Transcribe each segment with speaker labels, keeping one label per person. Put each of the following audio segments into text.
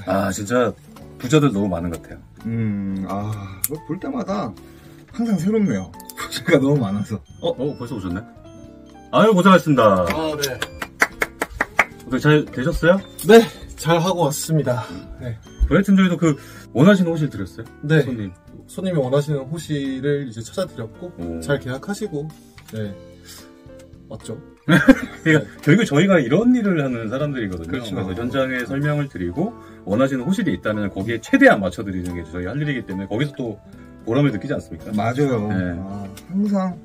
Speaker 1: 아, 진짜 부자들 너무 많은 것 같아요.
Speaker 2: 볼 때마다 항상 새롭네요. 부자가 너무 많아서.
Speaker 1: 벌써 오셨네? 아유, 고생하셨습니다.
Speaker 3: 아, 네.
Speaker 1: 어떻게 잘 되셨어요?
Speaker 3: 네, 잘 하고 왔습니다. 네.
Speaker 1: 브라이튼 저희도 원하시는 호실 드렸어요?
Speaker 3: 네.
Speaker 1: 손님이
Speaker 3: 원하시는 호실을 이제 찾아드렸고, 잘 계약하시고, 네. 맞죠?
Speaker 1: 그러니까 결국 저희가 이런 일을 하는 사람들이거든요.
Speaker 2: 그렇죠.
Speaker 1: 그래서 현장에 설명을 드리고 원하시는 호실이 있다면 거기에 최대한 맞춰드리는 게 저희 할 일이기 때문에 거기서 또 보람을 느끼지 않습니까?
Speaker 2: 맞아요.
Speaker 1: 네.
Speaker 2: 항상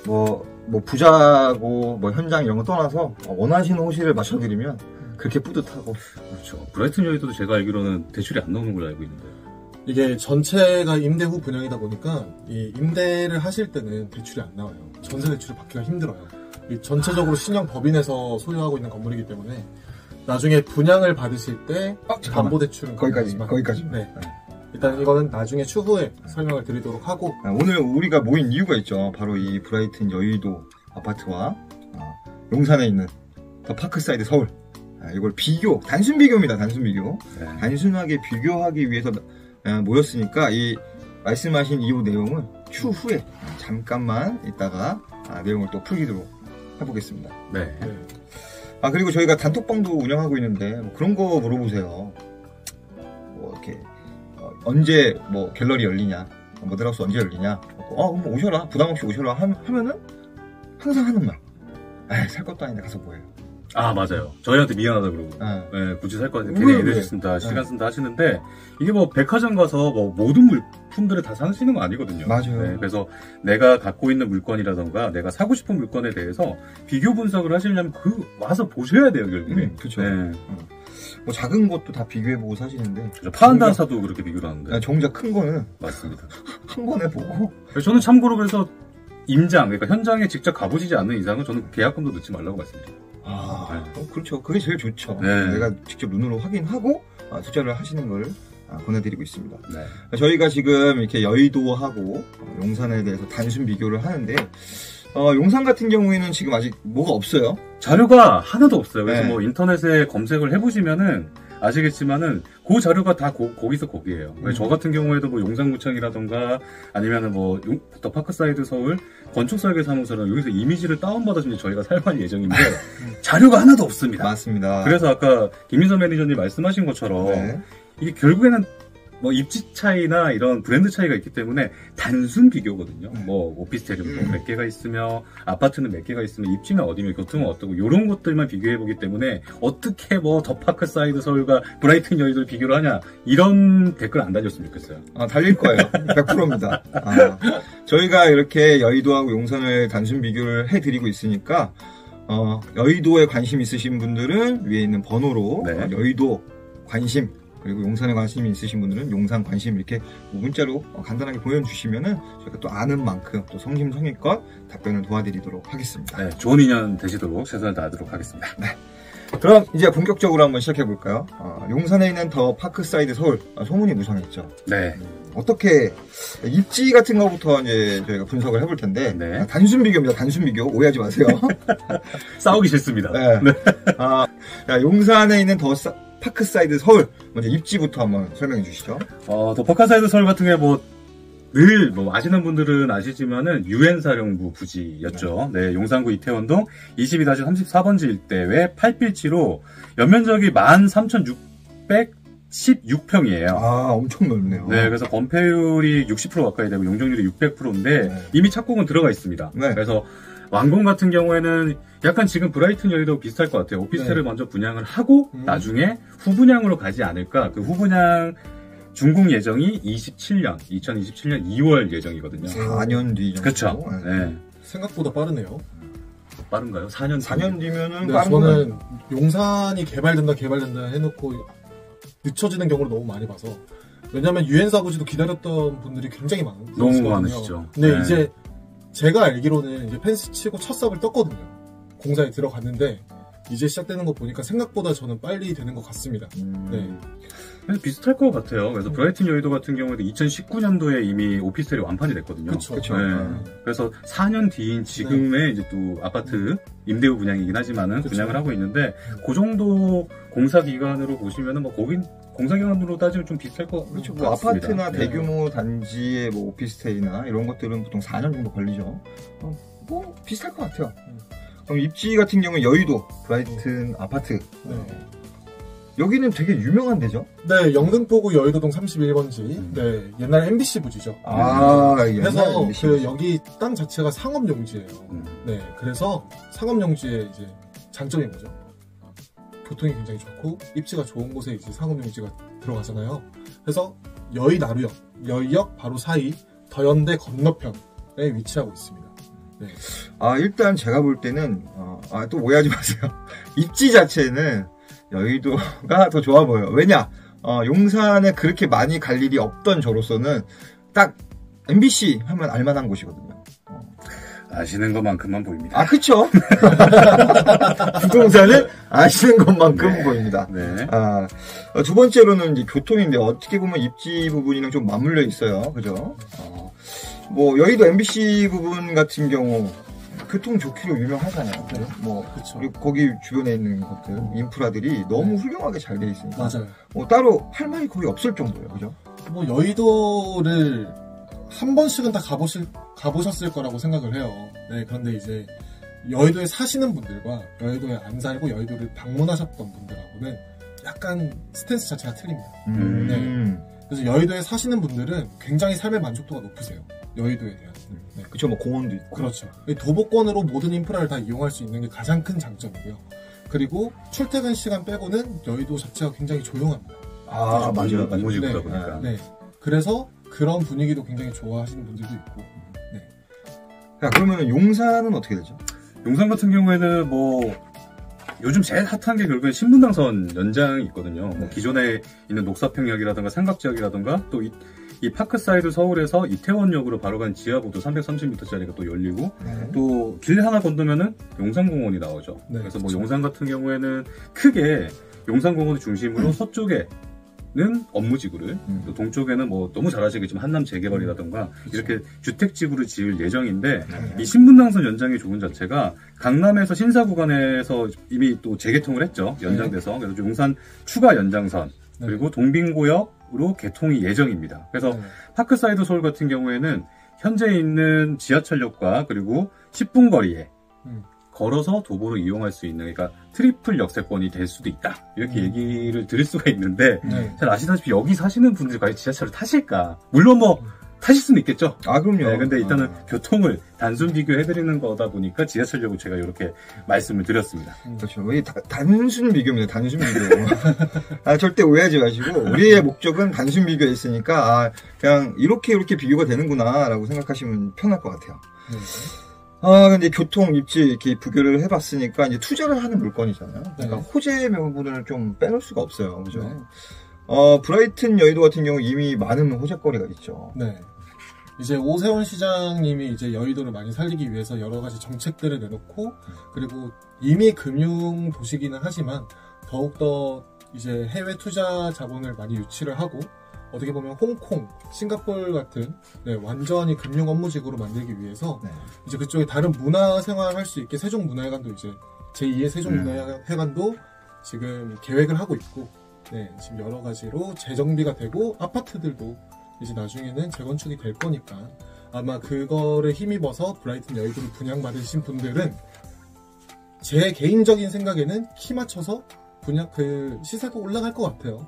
Speaker 2: 뭐 부자고 현장 이런 거 떠나서 원하시는 호실을 맞춰드리면 그렇게 뿌듯하고.
Speaker 1: 그렇죠. 브라이튼 여의도도 제가 알기로는 대출이 안 나오는 걸로 알고 있는데.
Speaker 3: 이게 전체가 임대 후 분양이다 보니까 이 임대를 하실 때는 대출이 안 나와요. 전세 대출을 받기가 힘들어요. 이 전체적으로 신형 법인에서 소유하고 있는 건물이기 때문에 나중에 분양을 받으실 때 담보 대출은
Speaker 2: 거기까지.
Speaker 3: 네. 일단 이거는 나중에 추후에 설명을 드리도록 하고,
Speaker 2: 오늘 우리가 모인 이유가 있죠. 바로 이 브라이튼 여의도 아파트와 용산에 있는 더 파크사이드 서울, 이걸 단순 비교입니다. 단순 비교.
Speaker 1: 네.
Speaker 2: 단순하게 비교하기 위해서 모였으니까 이 말씀하신 이 내용을 추후에 잠깐만 있다가 내용을 또 풀기로 해보겠습니다.
Speaker 1: 네.
Speaker 2: 그리고 저희가 단톡방도 운영하고 있는데 그런 거 물어보세요. 이렇게 언제 갤러리 열리냐, 모델하우스 언제 열리냐, 그럼 오셔라, 부담 없이 오셔라 하면은 항상 하는 말, 살 것도 아닌데 가서 뭐해요.
Speaker 1: 아, 맞아요. 저희한테 미안하다 그러고. 네, 굳이 살 거 아닌데 괜히 에너지 쓴다, 시간 쓴다 하시는데, 이게 백화점 가서 모든 물품들을 다 사시는 거 아니거든요.
Speaker 2: 맞아요.
Speaker 1: 네, 그래서 내가 갖고 있는 물건이라던가, 내가 사고 싶은 물건에 대해서 비교 분석을 하시려면 와서 보셔야 돼요, 결국에.
Speaker 2: 그렇죠.
Speaker 1: 네.
Speaker 2: 작은 것도 다 비교해보고 사시는데.
Speaker 1: 파란다사도 그렇게 비교를 하는데.
Speaker 2: 정작 큰 거는.
Speaker 1: 맞습니다.
Speaker 2: 한 번에 보고.
Speaker 1: 저는 참고로 그래서 그러니까 현장에 직접 가보시지 않는 이상은 저는 계약금도 넣지 말라고 말씀드려요.
Speaker 2: 그렇죠. 그게 제일 좋죠.
Speaker 1: 네.
Speaker 2: 내가 직접 눈으로 확인하고 투자를 하시는 걸 권해드리고 있습니다.
Speaker 1: 네.
Speaker 2: 저희가 지금 이렇게 여의도하고 용산에 대해서 단순 비교를 하는데, 용산 같은 경우에는 지금 아직 뭐가 없어요.
Speaker 1: 자료가 하나도 없어요. 그래서
Speaker 2: 네.
Speaker 1: 인터넷에 검색을 해보시면은 아시겠지만은 그 자료가 다 거기서 거기에요. 저 같은 경우에도 용산구청이라던가 아니면은 더 파크사이드 서울 건축설계사무소는 여기서 이미지를 다운받아서 저희가 사용할 예정인데 자료가 하나도 없습니다.
Speaker 2: 맞습니다.
Speaker 1: 그래서 아까 김민서 매니저님 말씀하신 것처럼 이게 결국에는 입지 차이나 이런 브랜드 차이가 있기 때문에 단순 비교거든요. 오피스텔은 몇 개가 있으며 아파트는 몇 개가 있으며 입지는 어디며 교통은 어떻고 이런 것들만 비교해 보기 때문에 어떻게 더 파크사이드 서울과 브라이튼 여의도를 비교를 하냐 이런 댓글 안 달렸으면 좋겠어요.
Speaker 2: 달릴 거예요. 100%입니다. 저희가 이렇게 여의도하고 용산을 단순 비교를 해드리고 있으니까 여의도에 관심 있으신 분들은 위에 있는 번호로 여의도 관심, 그리고 용산에 관심이 있으신 분들은 용산 관심 이렇게 문자로 간단하게 보내주시면은 저희가 또 아는 만큼 또 성심성의껏 답변을 도와드리도록 하겠습니다.
Speaker 1: 네, 좋은 인연 되시도록 최선을 다하도록 하겠습니다.
Speaker 2: 네. 그럼 이제 본격적으로 한번 시작해볼까요? 용산에 있는 더 파크사이드 서울, 소문이 무성했죠.
Speaker 1: 네.
Speaker 2: 어떻게, 입지 같은 거부터 이제 저희가 분석을 해볼 텐데, 단순 비교입니다. 단순 비교. 오해하지 마세요.
Speaker 1: 싸우기 싫습니다.
Speaker 2: 네. 용산에 있는 더 파크사이드 서울, 먼저 입지부터 한번 설명해 주시죠.
Speaker 1: 더 파크사이드 서울 같은 경우에 늘 아시는 분들은 아시지만은 유엔사령부 부지였죠. 네, 용산구 이태원동 22-34번지 일대에 8필지로 연면적이 13,616평이에요.
Speaker 2: 엄청 넓네요.
Speaker 1: 네, 그래서 건폐율이 60% 가까이 되고 용적률이 600%인데 이미 착공은 들어가 있습니다. 그래서 완공 같은 경우에는 약간 지금 브라이튼 여의도 비슷할 것 같아요. 오피스텔을 먼저 분양을 하고 나중에 후분양으로 가지 않을까. 그 후분양 준공 예정이 2027년 2월 예정이거든요.
Speaker 2: 4년 뒤 정도.
Speaker 1: 그렇죠. 네.
Speaker 3: 생각보다 빠르네요.
Speaker 1: 빠른가요? 4년
Speaker 2: 뒤면은
Speaker 3: 빠른 저는 용산이 개발된다 해놓고 늦춰지는 경우를 너무 많이 봐서. 왜냐면 유엔사 부지도 기다렸던 분들이 굉장히 많으시거든요.
Speaker 1: 너무 많으시죠.
Speaker 3: 근데 이제 제가 알기로는 이제 펜스 치고 첫 삽을 떴거든요. 공사에 들어갔는데 이제 시작되는 거 보니까 생각보다 저는 빨리 되는 것 같습니다. 네.
Speaker 1: 그래서 비슷할 것 같아요. 그래서 브라이튼 여의도 같은 경우에도 2019년도에 이미 오피스텔이 완판이 됐거든요.
Speaker 3: 그렇죠.
Speaker 1: 네. 그래서 4년 뒤인 지금의 이제 또 아파트 임대후 분양이긴 하지만은 분양을 하고 있는데 그 정도 공사 기간으로 보시면은 뭐 거긴 공사 기간으로 따지면 좀 비쌀 것
Speaker 2: 그렇죠. 뭐 같습니다. 아파트나 대규모 단지의 뭐 오피스텔이나 이런 것들은 보통 4년 정도 걸리죠. 뭐 비슷할 것 같아요. 그럼 입지 같은 경우는 여의도 브라이튼 아파트. 여기는 되게 유명한 데죠?
Speaker 3: 네, 영등포구 여의도동 31번지. 네, 옛날 MBC 부지죠. 그래서 그 여기 땅 자체가 상업용지예요. 네, 그래서 상업용지의 이제 장점이 뭐죠? 교통이 굉장히 좋고 입지가 좋은 곳에 이제 상업용지가 들어가잖아요. 그래서 여의나루역, 여의역 바로 사이 더현대 건너편에 위치하고 있습니다. 네.
Speaker 2: 일단 제가 볼 때는 또 오해하지 마세요. 입지 자체는 여의도가 더 좋아 보여요. 왜냐? 용산에 그렇게 많이 갈 일이 없던 저로서는 딱 MBC 하면 알만한 곳이거든요.
Speaker 1: 아시는 것만큼만 보입니다.
Speaker 2: 그쵸? 부동산은 아시는 것만큼 보입니다.
Speaker 1: 네.
Speaker 2: 두 번째로는 이제 교통인데 어떻게 보면 입지 부분이랑 좀 맞물려 있어요. 그죠? 뭐 여의도 MBC 부분 같은 경우 교통 좋기로 유명하잖아요.
Speaker 3: 네.
Speaker 2: 그쵸. 그리고 거기 주변에 있는 것들, 인프라들이 너무 훌륭하게 잘 돼 있으니까.
Speaker 3: 맞아요.
Speaker 2: 따로 할 말이 거의 없을 정도예요. 그죠?
Speaker 3: 뭐 여의도를 한 번씩은 다 가보셨을 거라고 생각을 해요. 네, 그런데 이제 여의도에 사시는 분들과 여의도에 안 살고 여의도를 방문하셨던 분들하고는 약간 스탠스 자체가 틀립니다. 네. 그래서 여의도에 사시는 분들은 굉장히 삶의 만족도가 높으세요. 여의도에 대한.
Speaker 2: 네. 그쵸, 뭐 공원도 있고.
Speaker 3: 그렇죠. 도보권으로 모든 인프라를 다 이용할 수 있는 게 가장 큰 장점이고요. 그리고 출퇴근 시간 빼고는 여의도 자체가 굉장히 조용합니다.
Speaker 2: 맞아요.
Speaker 1: 공무지구다 보니까.
Speaker 3: 네. 그래서 그런 분위기도 굉장히 좋아하시는 분들도 있고. 네.
Speaker 2: 자, 그러면 용산은 어떻게 되죠?
Speaker 1: 용산 같은 경우에는 요즘 제일 핫한 게 결국엔 신분당선 연장이 있거든요. 기존에 있는 녹사평역이라든가 삼각지역이라든가 또 이 파크사이드 서울에서 이태원역으로 바로 간 지하보도 330m짜리가 또 열리고 또 길 하나 건너면은 용산공원이 나오죠. 그래서 용산 같은 경우에는 크게 용산공원을 중심으로 서쪽에 업무지구를 또 동쪽에는 너무 잘 아시겠지만 한남 재개발이라든가 이렇게 주택지구를 지을 예정인데 이 신분당선 연장이 좋은 자체가 강남에서 신사 구간에서 이미 또 재개통을 했죠. 연장돼서. 그래서 용산 추가 연장선 그리고 동빙고역으로 개통이 예정입니다. 그래서 파크사이드 서울 같은 경우에는 현재 있는 지하철역과 그리고 10분 거리에 걸어서 도보로 이용할 수 있는, 그러니까 트리플 역세권이 될 수도 있다. 이렇게 얘기를 드릴 수가 있는데, 잘 아시다시피 여기 사시는 분들이 과연 지하철을 타실까? 물론 타실 수는 있겠죠.
Speaker 2: 그럼요.
Speaker 1: 네, 근데 일단은 교통을 단순 비교해드리는 거다 보니까 지하철역을 제가 이렇게 말씀을 드렸습니다.
Speaker 2: 그렇죠. 단순 비교입니다. 단순 비교. 절대 오해하지 마시고, 우리의 목적은 단순 비교에 있으니까, 그냥 이렇게 비교가 되는구나, 라고 생각하시면 편할 것 같아요. 근데 교통, 입지 이렇게 비교를 해봤으니까 이제 투자를 하는 물건이잖아요. 그러니까 호재 명분을 좀 빼놓을 수가 없어요. 그죠? 브라이튼 여의도 같은 경우 이미 많은 호재거리가 있죠.
Speaker 3: 네. 이제 오세훈 시장님이 이제 여의도를 많이 살리기 위해서 여러 가지 정책들을 내놓고, 그리고 이미 금융 도시기는 하지만 더욱더 이제 해외 투자 자본을 많이 유치를 하고, 어떻게 보면 홍콩, 싱가포르 같은 완전히 금융 업무지구로 만들기 위해서 이제 그쪽에 다른 문화 생활을 할 수 있게 세종문화회관도 이제 제2의 세종문화회관도 지금 계획을 하고 있고, 지금 여러 가지로 재정비가 되고 아파트들도 이제 나중에는 재건축이 될 거니까 아마 그거를 힘입어서 브라이튼 여의도를 분양받으신 분들은 제 개인적인 생각에는 키 맞춰서 그 시세가 올라갈 것 같아요.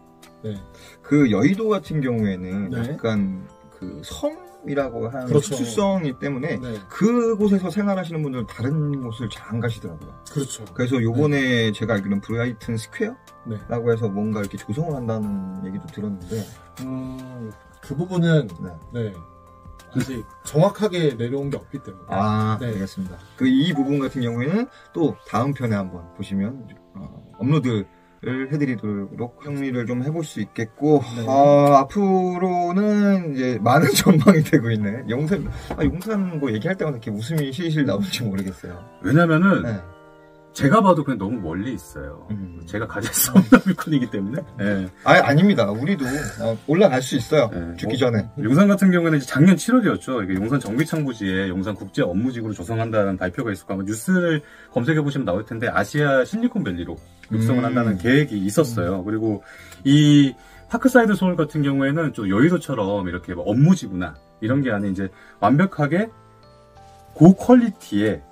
Speaker 2: 그 여의도 같은 경우에는 약간 그 섬이라고 하는 특수성이 때문에 그곳에서 생활하시는 분들은 다른 곳을 잘 안 가시더라고요.
Speaker 3: 그렇죠.
Speaker 2: 그래서 요번에 제가 알기로는 브라이튼 스퀘어라고 해서 뭔가 이렇게 조성을 한다는 얘기도 들었는데
Speaker 3: 그 부분은 아직 정확하게 내려온 게 없기 때문에
Speaker 2: 알겠습니다. 이 부분 같은 경우에는 또 다음 편에 한번 보시면 업로드를 해드리도록 정리를 좀 해볼 수 있겠고, 앞으로는 이제 많은 전망이 되고 있네. 용산 뭐 얘기할 때마다 이렇게 웃음이 실실 나올지 모르겠어요.
Speaker 1: 왜냐면은 제가 봐도 그냥 너무 멀리 있어요. 제가 가질 수 없는 물건이기 때문에. 네.
Speaker 2: 아닙니다. 우리도 올라갈 수 있어요. 네. 죽기 전에.
Speaker 1: 용산 같은 경우에는 이제 작년 7월이었죠. 이게 용산 정비창부지에 용산 국제 업무지구를 조성한다는 발표가 있었고 아마 뉴스를 검색해 보시면 나올 텐데 아시아 실리콘밸리로 육성을 한다는 계획이 있었어요. 그리고 이 파크사이드 서울 같은 경우에는 좀 여의도처럼 이렇게 뭐 업무지구나 이런 게 아닌 이제 완벽하게 고퀄리티의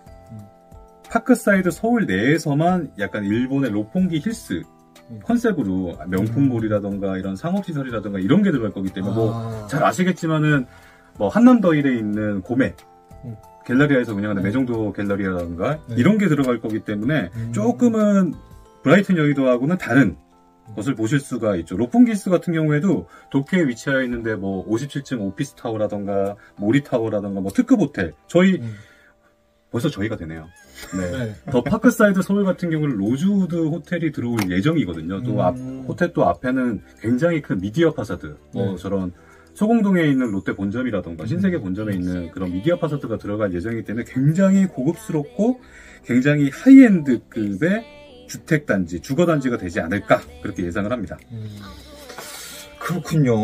Speaker 1: 파크사이드 서울 내에서만 약간 일본의 롯본기 힐스 컨셉으로 명품몰이라던가 이런 상업시설이라던가 이런 게 들어갈 거기 때문에 뭐 잘 아시겠지만은 뭐 한남더일에 있는 고메 갤러리아에서 운영하는 매정도 갤러리아라던가 이런 게 들어갈 거기 때문에 조금은 브라이튼 여의도하고는 다른 것을 보실 수가 있죠. 롯본기스 같은 경우에도 도쿄에 위치하여 있는데 뭐 57층 오피스타워라던가 모리타워라던가 뭐 특급 호텔 벌써 저희가 되네요. 네. 더 파크사이드 서울 같은 경우는 로즈우드 호텔이 들어올 예정이거든요. 또 호텔 또 앞에는 굉장히 큰 미디어 파사드, 뭐 저런 소공동에 있는 롯데 본점이라던가 신세계 본점에 있는 그런 미디어 파사드가 들어갈 예정이기 때문에 굉장히 고급스럽고 굉장히 하이엔드급의 주택단지, 주거단지가 되지 않을까 그렇게 예상을 합니다.
Speaker 2: 그렇군요.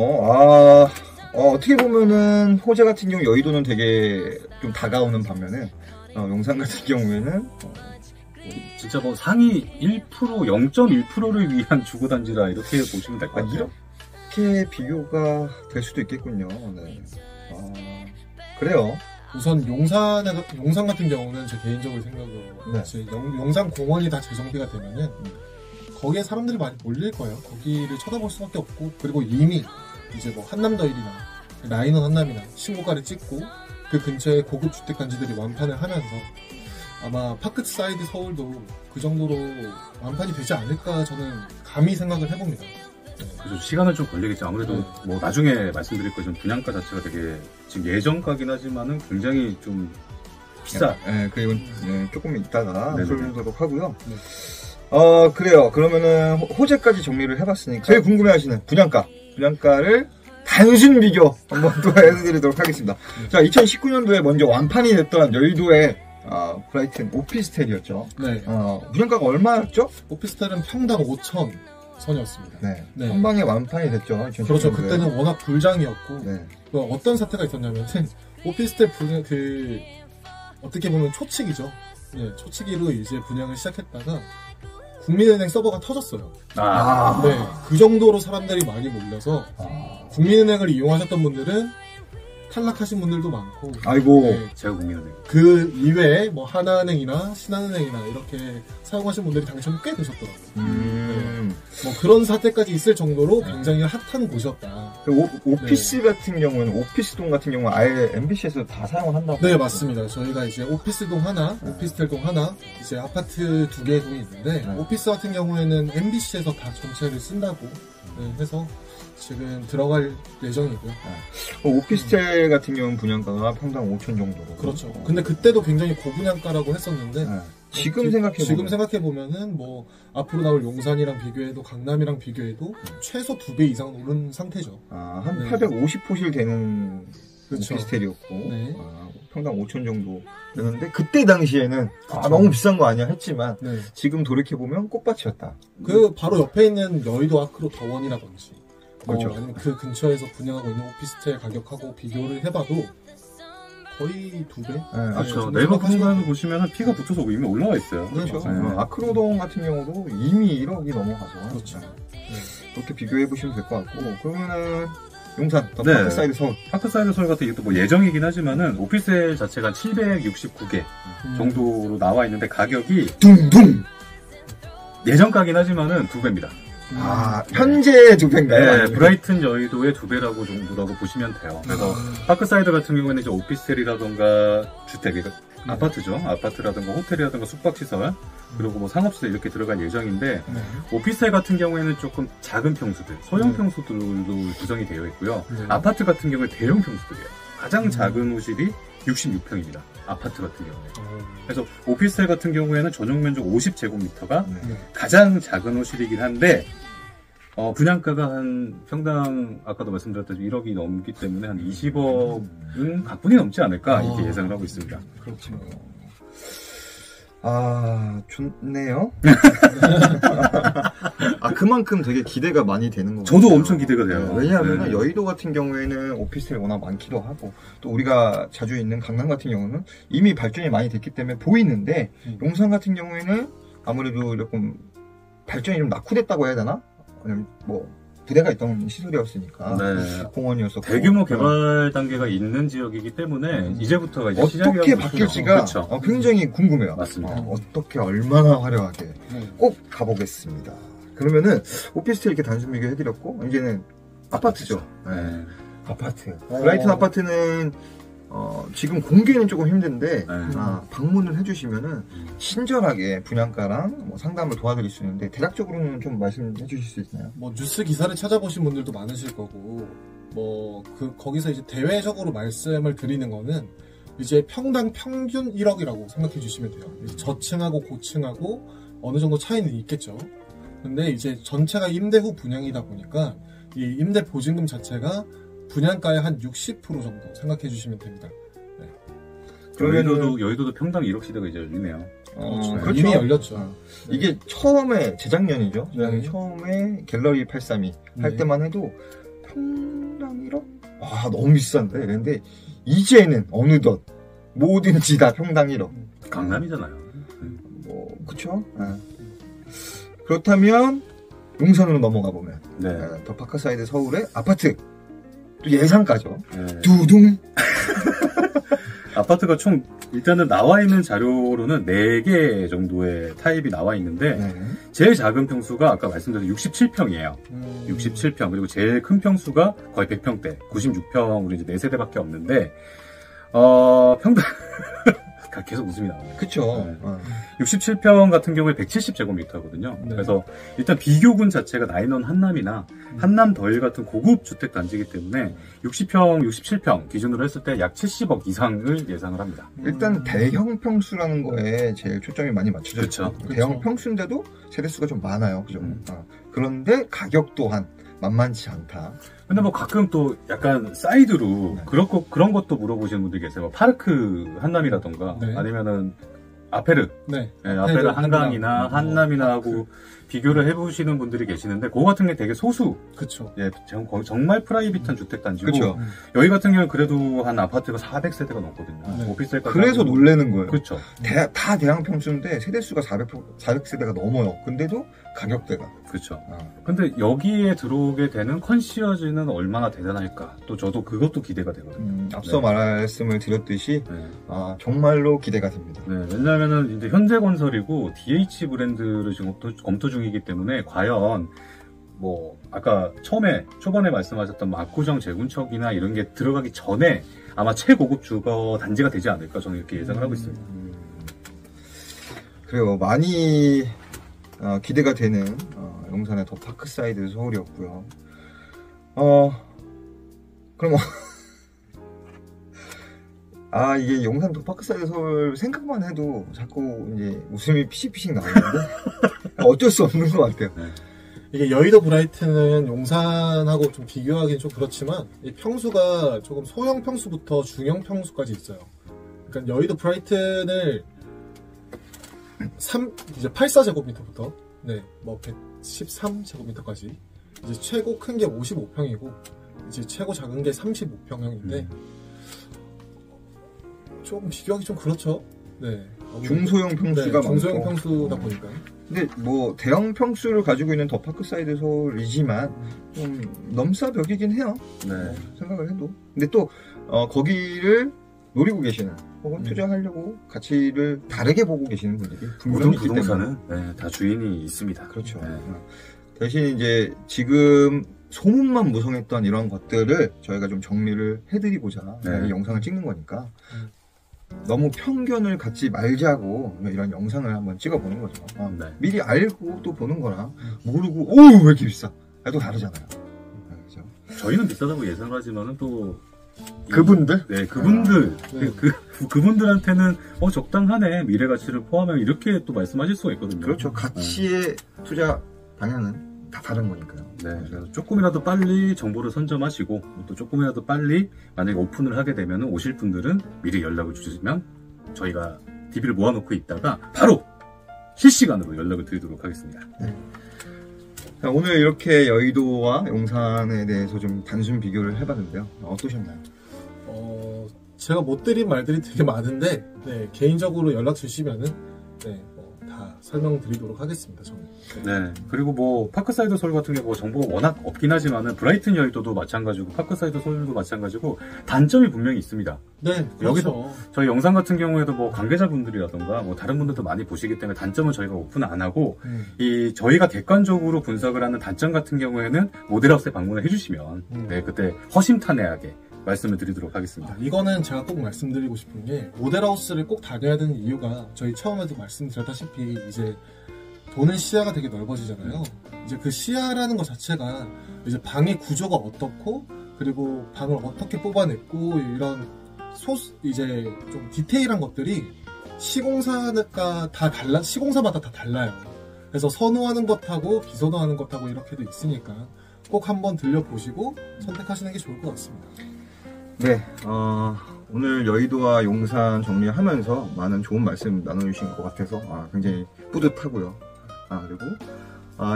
Speaker 2: 어떻게 보면은 호재 같은 경우 여의도는 되게 좀 다가오는 반면에 용산 같은 경우에는
Speaker 1: 진짜 뭐 상위 1%, 0.1%를 위한 주거단지라 이렇게 보시면 될 것 같아요.
Speaker 2: 이렇게 비교가 될 수도 있겠군요. 네. 그래요.
Speaker 3: 우선 용산 같은 경우는 제 개인적으로 생각으로 용산 공원이 다 재정비가 되면은 거기에 사람들이 많이 몰릴 거예요. 거기를 쳐다볼 수밖에 없고 그리고 이미 이제 뭐 한남더일이나 라인원 한남이나 신고가를 찍고 그 근처에 고급 주택단지들이 완판을 하면서 아마 파크사이드 서울도 그 정도로 완판이 되지 않을까 저는 감히 생각을 해봅니다.
Speaker 1: 그래서 시간은 좀 걸리겠죠. 아무래도 뭐 나중에 말씀드릴 거지만 분양가 자체가 되게 지금 예정가긴 하지만은 굉장히 좀 비싸.
Speaker 2: 그리고 조금 이따가 설명하도록 하고요. 그래요. 그러면은 호재까지 정리를 해봤으니까 제일 궁금해하시는 분양가를 단순 비교 한번 또 해드리도록 하겠습니다. 자, 2019년도에 먼저 완판이 됐던 여의도의 브라이튼 오피스텔이었죠. 네. 분양가가 얼마였죠?
Speaker 3: 오피스텔은 평당 5천 선이었습니다.
Speaker 2: 네. 한 방에 완판이 됐죠. 2019년도에.
Speaker 3: 그렇죠. 그때는 워낙 불장이었고 어떤 사태가 있었냐면은 오피스텔 어떻게 보면 초치기죠. 네, 초치기로 이제 분양을 시작했다가 국민은행 서버가 터졌어요. 네, 그 정도로 사람들이 많이 몰려서 국민은행을 이용하셨던 분들은 탈락하신 분들도 많고.
Speaker 1: 아이고, 제가 국민은행.
Speaker 3: 그 이외에 뭐 하나은행이나 신한은행이나 이렇게 사용하신 분들이 당첨이 꽤 되셨더라고요. 뭐 그런 사태까지 있을 정도로 굉장히 핫한 곳이었다.
Speaker 2: 오피스 같은 경우는 오피스동 같은 경우는 아예 MBC에서 다 사용을 한다고.
Speaker 3: 네, 맞습니다. 저희가 이제 오피스동 하나, 오피스텔동 하나, 이제 아파트 2개의 동이 있는데 오피스 같은 경우에는 MBC에서 다 전체를 쓴다고 해서 지금 들어갈 예정이고요.
Speaker 2: 오피스텔 같은 경우는 분양가가 평당 5천 정도로.
Speaker 3: 그렇죠. 근데 그때도 굉장히 고분양가라고 했었는데
Speaker 2: 지금
Speaker 3: 생각해보면은 뭐 앞으로 나올 용산이랑 비교해도 강남이랑 비교해도 최소 2배 이상 오른 상태죠.
Speaker 2: 한 850호실 되는 오피스텔이었고 평당 5천 정도 되는데 그때 당시에는 너무 비싼 거 아니야 했지만 지금 돌이켜보면 꽃밭이었다.
Speaker 3: 그 바로 옆에 있는 여의도 아크로 더원이라든지
Speaker 2: 그렇죠.
Speaker 3: 아니면 그 근처에서 분양하고 있는 오피스텔 가격하고 비교를 해봐도 거의 2배?
Speaker 1: 그렇죠. 네이버 공간을 보시면 피가 붙어서 이미 올라와 있어요.
Speaker 2: 그렇죠. 아크로동 같은 경우도 이미 1억이 넘어가서
Speaker 3: 그렇죠.
Speaker 2: 그렇게 비교해보시면 될 것 같고 그러면은 용산, 파크사이드 서울.
Speaker 1: 파크사이드 서울 같은 경우도 뭐 예정이긴 하지만은 오피스텔 자체가 769개 정도로 나와 있는데 가격이
Speaker 2: 둥둥!
Speaker 1: 예정가긴 하지만은 2배입니다.
Speaker 2: 현재 2배인가요?
Speaker 1: 네, 브라이튼 여의도의 2배라고 정도라고 보시면 돼요. 그래서 파크사이드 같은 경우에는 이제 오피스텔이라던가 주택, 아파트죠. 아파트라든가 호텔이라든가 숙박시설, 그리고 뭐 상업시설 이렇게 들어갈 예정인데, 오피스텔 같은 경우에는 조금 작은 평수들, 소형 평수들도 구성이 되어 있고요. 아파트 같은 경우에 대형 평수들이에요. 가장 작은 호실이 66평입니다. 아파트 같은 경우에. 그래서 오피스텔 같은 경우에는 전용 면적 50제곱미터가 가장 작은 호실이긴 한데, 분양가가 한 평당 아까도 말씀드렸듯이 1억이 넘기 때문에 한 20억은 가뿐히 넘지 않을까 이렇게 예상을 하고 있습니다.
Speaker 3: 그렇죠.
Speaker 2: 좋네요. 그만큼 되게 기대가 많이 되는 것
Speaker 1: 저도
Speaker 2: 같아요.
Speaker 1: 엄청 기대가 돼요.
Speaker 2: 왜냐하면 여의도 같은 경우에는 오피스텔이 워낙 많기도 하고, 또 우리가 자주 있는 강남 같은 경우는 이미 발전이 많이 됐기 때문에 보이는데, 용산 같은 경우에는 아무래도 조금 발전이 좀 낙후됐다고 해야 되나? 아니면 부대가 있던 시설이었으니까, 공원이었었고,
Speaker 1: 대규모 개발 단계가 있는 지역이기 때문에 이제부터가 이제
Speaker 2: 어떻게 바뀔지가
Speaker 1: 그렇죠.
Speaker 2: 굉장히 궁금해요.
Speaker 1: 맞습니다.
Speaker 2: 어떻게 얼마나 화려하게 꼭 가보겠습니다. 그러면은 오피스텔 이렇게 단순 비교해드렸고, 이제는 아파트죠. 네. 아파트. 브라이튼 아파트는 지금 공개는 조금 힘든데 방문을 해주시면은 친절하게 분양가랑 상담을 도와드릴 수 있는데, 대략적으로는 좀 말씀해 주실 수 있나요?
Speaker 3: 뉴스 기사를 찾아보신 분들도 많으실 거고, 거기서 이제 대외적으로 말씀을 드리는 거는 이제 평당 평균 1억이라고 생각해 주시면 돼요. 이제 저층하고 고층하고 어느 정도 차이는 있겠죠. 근데 이제 전체가 임대 후 분양이다 보니까 이 임대 보증금 자체가 분양가의 한 60% 정도 생각해 주시면 됩니다. 네.
Speaker 1: 여의도도 평당 1억 시대가 이제 열리네요.
Speaker 2: 그렇죠.
Speaker 3: 이미 열렸죠.
Speaker 2: 네. 이게 처음에 재작년이죠. 처음에 갤러리 832 할 때만 해도 평당 1억? 너무 비싼데. 그런데 이제는 어느덧 뭐든지 다 평당 1억.
Speaker 1: 강남이잖아요.
Speaker 2: 그쵸? 그렇다면 용산으로 넘어가 보면 더 파크사이드 서울의 아파트 또 예상가죠. 두둥.
Speaker 1: 아파트가 총 일단은 나와 있는 자료로는 4개 정도의 타입이 나와 있는데 제일 작은 평수가 아까 말씀드린 67평이에요. 67평. 그리고 제일 큰 평수가 거의 100평대 96평으로 이제 4세대밖에 없는데 평당 계속 웃음이 나오네요.
Speaker 2: 그쵸.
Speaker 1: 67평 같은 경우에 170제곱미터거든요. 그래서 일단 비교군 자체가 나인원 한남이나 한남 덜 같은 고급 주택 단지이기 때문에 60평, 67평 기준으로 했을 때 약 70억 이상을 예상을 합니다.
Speaker 2: 일단 대형 평수라는 거에 제일 초점이 많이 맞춰져 있죠. 대형 평수인데도 세대수가 좀 많아요. 그죠? 그런데 가격 또한 만만치 않다.
Speaker 1: 근데 가끔 또 약간 사이드로 그런 것도 물어보시는 분들이 계세요. 파르크 한남이라던가 아니면은 아페르, 아페르 한강이나 한남이나 하고 비교를 해보시는 분들이 계시는데 그거 같은 게 되게 소수.
Speaker 3: 그쵸.
Speaker 1: 정말 프라이빗한 주택 단지고.
Speaker 2: 그쵸.
Speaker 1: 여기 같은 경우는 그래도 한 아파트가 400세대가 넘거든요. 오피스텔까지.
Speaker 2: 그래서 놀라는 거예요.
Speaker 1: 그렇죠.
Speaker 2: 다 대형 평수인데 세대수가 400세대가 넘어요. 근데도 가격대가.
Speaker 1: 그렇죠. 근데 여기에 들어오게 되는 컨시어지는 얼마나 대단할까. 또 저도 그것도 기대가 되거든요.
Speaker 2: 앞서 말씀을 드렸듯이 정말로 기대가 됩니다.
Speaker 1: 왜냐하면은 이제 현대건설이고 DH 브랜드를 지금 검토 중이기 때문에 과연 아까 초반에 말씀하셨던 압구정 재건축이나 이런 게 들어가기 전에 아마 최고급 주거 단지가 되지 않을까 저는 이렇게 예상을 하고 있습니다.
Speaker 2: 그래요. 많이 기대가 되는 용산의 더 파크사이드 서울이었고요. 그럼 이게 용산 더 파크사이드 서울 생각만 해도 자꾸 이제 웃음이 피식피식 나오는데 어쩔 수 없는 것 같아요.
Speaker 3: 이게 여의도 브라이튼은 용산하고 좀 비교하기는 좀 그렇지만 이 평수가 조금 소형 평수부터 중형 평수까지 있어요. 그러니까 여의도 브라이튼을 이제 84제곱미터부터 113제곱미터까지 이제 최고 큰 게 55평이고 이제 최고 작은 게 35평형인데 좀 비교하기 좀 그렇죠.
Speaker 2: 중소형 평수가
Speaker 3: 중소형 평수다 보니까.
Speaker 2: 근데 대형 평수를 가지고 있는 더 파크사이드 서울이지만 좀 넘사벽이긴 해요. 생각을 해도. 근데 또 거기를 노리고 계시는 혹은 투자하려고 가치를 다르게 보고 계시는 분들이
Speaker 1: 모든 부동산은 다 주인이 있습니다.
Speaker 2: 그렇죠. 대신 이제 지금 소문만 무성했던 이런 것들을 저희가 좀 정리를 해드리고자 이 영상을 찍는 거니까 너무 편견을 갖지 말자고 이런 영상을 한번 찍어보는 거죠. 미리 알고 또 보는 거랑 모르고 왜 이렇게 비싸? 또 다르잖아요. 그렇죠?
Speaker 1: 저희는 비싸다고 예상을 하지만은 또
Speaker 2: 그분들?
Speaker 1: 그분들한테는 적당하네, 미래 가치를 포함하면 이렇게 또 말씀하실 수가 있거든요.
Speaker 2: 그렇죠. 가치의 투자 방향은 다 다른 거니까요.
Speaker 1: 그래서 조금이라도 빨리 정보를 선점하시고 또 조금이라도 빨리 만약에 오픈을 하게 되면 오실 분들은 미리 연락을 주시면 저희가 DB를 모아놓고 있다가 바로 실시간으로 연락을 드리도록 하겠습니다.
Speaker 2: 자, 오늘 이렇게 여의도와 용산에 대해서 좀 단순 비교를 해봤는데요. 어떠셨나요?
Speaker 3: 제가 못 드린 말들이 되게 많은데 네, 개인적으로 연락 주시면은 네, 다 설명드리도록 하겠습니다. 저는.
Speaker 1: 네. 그리고 뭐 파크사이드 서울 같은 경우 정보가 워낙 없긴 하지만은 브라이튼 여의도도 마찬가지고 파크사이드 서울도 마찬가지고 단점이 분명히 있습니다.
Speaker 3: 네. 그렇죠.
Speaker 1: 여기서 저희 영상 같은 경우에도 뭐 관계자분들이라던가 뭐 다른 분들도 많이 보시기 때문에 단점은 저희가 오픈 안 하고 이 저희가 객관적으로 분석을 하는 단점 같은 경우에는 모델하우스에 방문을 해주시면 네 그때 허심탄회하게 말씀을 드리도록 하겠습니다.
Speaker 3: 이거는 제가 꼭 말씀드리고 싶은 게 모델하우스를 꼭 다녀야 되는 이유가 저희 처음에도 말씀드렸다시피 이제 보는 시야가 되게 넓어지잖아요. 이제 그 시야라는 것 자체가 이제 방의 구조가 어떻고 그리고 방을 어떻게 뽑아냈고 이런 이제 좀 디테일한 것들이 시공사가 다 시공사마다 다 달라요. 그래서 선호하는 것하고 비선호하는 것하고 이렇게도 있으니까 꼭 한번 들려보시고 선택하시는 게 좋을 것 같습니다.
Speaker 2: 네, 오늘 여의도와 용산 정리하면서 많은 좋은 말씀 나눠주신 것 같아서 굉장히 뿌듯하고요. 그리고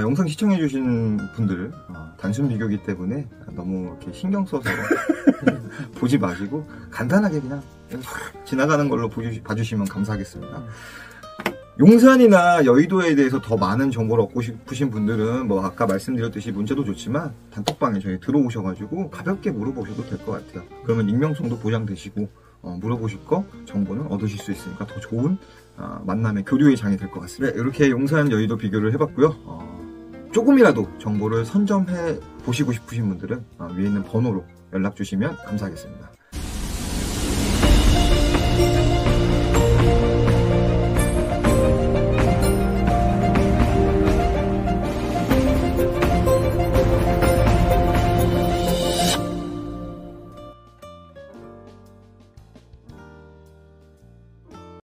Speaker 2: 영상 시청해주신 분들 단순 비교기 때문에 너무 이렇게 신경 써서 보지 마시고 간단하게 그냥 지나가는 걸로 봐주시면 감사하겠습니다. 용산이나 여의도에 대해서 더 많은 정보를 얻고 싶으신 분들은 뭐 아까 말씀드렸듯이 문자도 좋지만 단톡방에 저희 들어오셔가지고 가볍게 물어보셔도 될 것 같아요. 그러면 익명성도 보장되시고 물어보실 거 정보는 얻으실 수 있으니까 더 좋은 만남의 교류의 장이 될 것 같습니다. 네, 이렇게 용산 여의도 비교를 해봤고요. 조금이라도 정보를 선점해 보시고 싶으신 분들은 위에 있는 번호로 연락 주시면 감사하겠습니다.